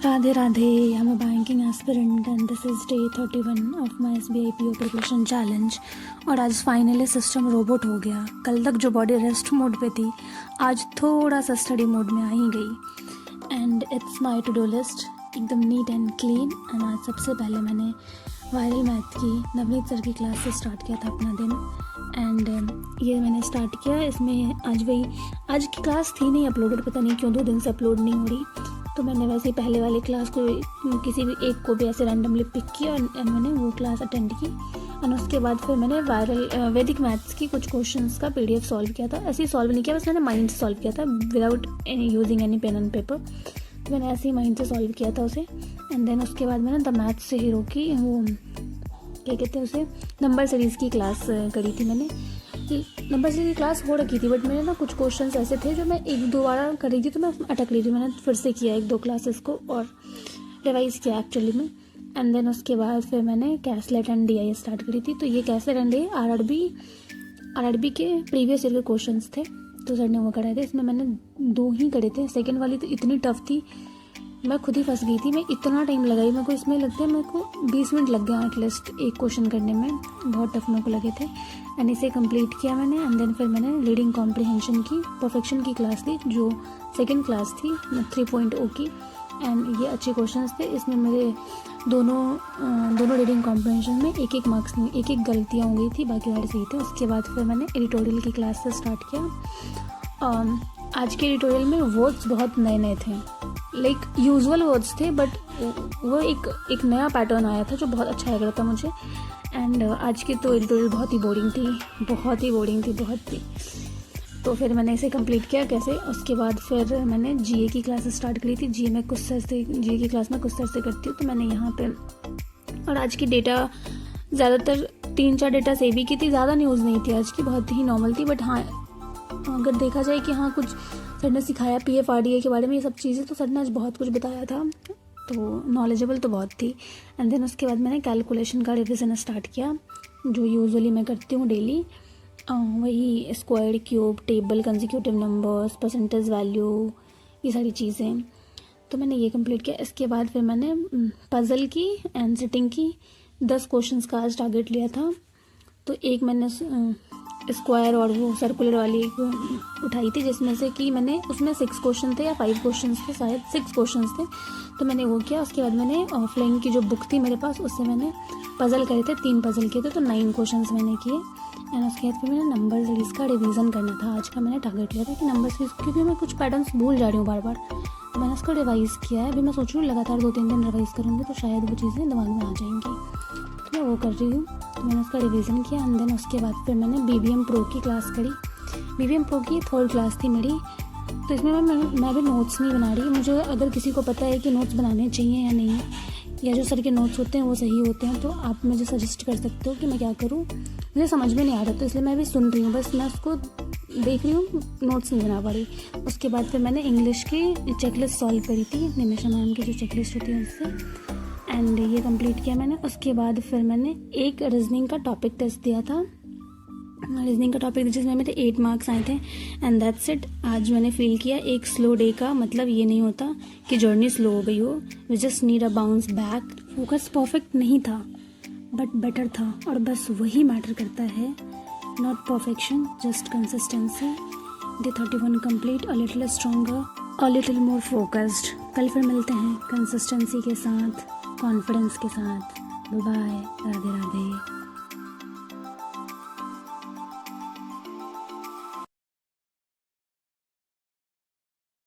Radhe Radhe, I am a banking aspirant and this is day 31 of my SBI PO preparation challenge. और आज finally system robot हो गया। कल तक जो बॉडी रेस्ट मोड पे थी, आज थोड़ा सा स्टडी मोड में आ ही गई। And it's my to do list एकदम नीट एंड क्लीन। एंड आज सबसे पहले मैंने वायरल मैथ की नवनीत सर की क्लास से स्टार्ट किया था अपना दिन। एंड ये मैंने स्टार्ट किया। इसमें आज की क्लास थी नहीं अपलोडेड, पता नहीं क्यों 2 दिन से अपलोड नहीं हो रही। तो मैंने वैसे ही पहले वाली क्लास को किसी भी एक को भी ऐसे रैंडमली पिक किया एंड मैंने वो क्लास अटेंड की। और उसके बाद फिर मैंने वैदिक मैथ्स की कुछ क्वेश्चंस का PDF सॉल्व किया था। ऐसे ही सॉल्व नहीं किया, बस मैंने माइंड से सॉल्व किया था without using any pen and paper. तो मैंने ऐसे ही माइंड से सॉल्व किया था उसे। एंड देन उसके बाद मैंने द मैथ्स से हीरो की वो क्या कहते हैं उसे, नंबर सीरीज़ की क्लास करी थी मैंने। नंबर सीरीज़ की क्लास हो रखी थी बट मैंने ना कुछ क्वेश्चंस ऐसे थे जो मैं 1-2 बार कर रही थी तो मैं अटक रही थी। मैंने फिर से किया 1-2 क्लासेस को और रिवाइज़ किया एक्चुअली में। एंड देन उसके बाद फिर मैंने कैसलेट एंड DI स्टार्ट करी थी। तो ये कैसलेट एंड DI RRB के प्रीवियस ईयर के क्वेश्चंस थे, तो सर ने वो कराए थे। इसमें मैंने 2 ही करे थे। सेकेंड वाली तो इतनी टफ थी, मैं खुद ही फंस गई थी। मैं इतना टाइम लगाई, मेरे को इसमें लगता है मेरे को 20 मिनट लग गया एटलीस्ट एक क्वेश्चन करने में। बहुत टफ मेरे को लगे थे। एंड इसे कंप्लीट किया मैंने। एंड देन फिर मैंने रीडिंग कॉम्प्रिहेंशन की परफेक्शन की क्लास ली, जो सेकंड क्लास थी 3.0 की। एंड ये अच्छे क्वेश्चंस थे। इसमें मेरे दोनों रीडिंग कॉम्प्रिहेंशन में एक मार्क्स नहीं, एक गलतियाँ हो गई थी, बाकी सारे सही थे। उसके बाद फिर मैंने एडिटोरियल की क्लास से स्टार्ट किया। आज के एडिटोरियल में वर्ड्स बहुत नए नए थे, लाइक यूजुअल वर्ड्स थे बट वो एक नया पैटर्न आया था जो बहुत अच्छा लग रहा था मुझे। एंड आज की तो एडिटोरियल बहुत ही बोरिंग थी। तो फिर मैंने इसे कंप्लीट किया कैसे। उसके बाद फिर मैंने GA की क्लास स्टार्ट करी थी। GA की क्लास में कुछ सर से करती हूँ, तो मैंने यहाँ पे और आज की डेटा ज़्यादातर 3-4 डेटा सेव ही की थी, ज़्यादा न्यूज़ नहीं थी आज की, बहुत ही नॉर्मल थी। बट हाँ, अगर देखा जाए कि हाँ कुछ सर ने सिखाया PF RDA के बारे में, ये सब चीज़ें, तो सर ने आज बहुत कुछ बताया था, तो नॉलेजेबल तो बहुत थी। एंड देन उसके बाद मैंने कैलकुलेशन का रिविज़न स्टार्ट किया, जो यूजुअली मैं करती हूँ डेली। वही square, cube, table, consecutive numbers, percentage value, ये सारी चीज़ें, तो मैंने ये कंप्लीट किया। इसके बाद फिर मैंने पज़ल की एंड सिटिंग की 10 क्वेश्चंस का आज टारगेट लिया था। तो एक मैंने स्क्वायर और वो सर्कुलर वाली उठाई थी, जिसमें से कि मैंने उसमें 6 क्वेश्चन थे या 5 क्वेश्चन थे, शायद 6 क्वेश्चन थे, तो मैंने वो किया। उसके बाद मैंने ऑफलाइन की जो बुक थी मेरे पास, उससे मैंने पज़ल करे थे, 3 पज़ल किए थे, तो 9 क्वेश्चन मैंने किए। एंड उसके बाद फिर मैंने नंबर सीरीज़ का रिवीजन करना था। आज का मैंने टारगेट लिया था कि नंबर सीरीज़, क्योंकि मैं कुछ पैटर्न्स भूल जा रही हूँ बार बार, तो मैंने उसको रिवाइज़ किया है। अभी मैं सोच रही हूँ लगातार 2-3 दिन रिवाइज़ करूँगी तो शायद वो चीज़ें दिमाग में आ जाएंगी, तो मैं वो कर रही हूँ। तो मैंने उसका रिवीजन किया। एंड देन उसके बाद फिर मैंने BBM Pro की क्लास करी। BBM Pro की 3rd क्लास थी मेरी, तो इसमें मैं भी नोट्स नहीं बना रही। मुझे अगर किसी को पता है कि नोट्स बनाने चाहिए या नहीं, या जो सर के नोट्स होते हैं वो सही होते हैं, तो आप मुझे सजेस्ट कर सकते हो कि मैं क्या करूँ। मुझे समझ में नहीं आ रहा, तो इसलिए मैं भी सुन रही हूँ, बस मैं उसको देख रही हूँ, नोट्स नहीं बना पा रही। उसके बाद फिर मैंने इंग्लिश की चेकलिस्ट सॉल्व करी थी, निमिषा मैम की जो चेकलिस्ट होती है उससे। एंड ये कंप्लीट किया मैंने। उसके बाद फिर मैंने एक रीजनिंग का टॉपिक टेस्ट दिया था, रीजनिंग का टॉपिक जिसमें मेरे 8 मार्क्स आए थे। And that's it. आज मैंने फील किया एक स्लो डे का मतलब ये नहीं होता कि जर्नी स्लो हो गई हो, we just need a bounce back. Focus perfect नहीं था बट बेटर था, और बस वही मैटर करता है, not perfection, just consistency. Day 31 complete, a little stronger, a little more focused. कल फिर मिलते हैं कंसिस्टेंसी के साथ, कॉन्फिडेंस के साथ। Bye bye, Radhe Radhe.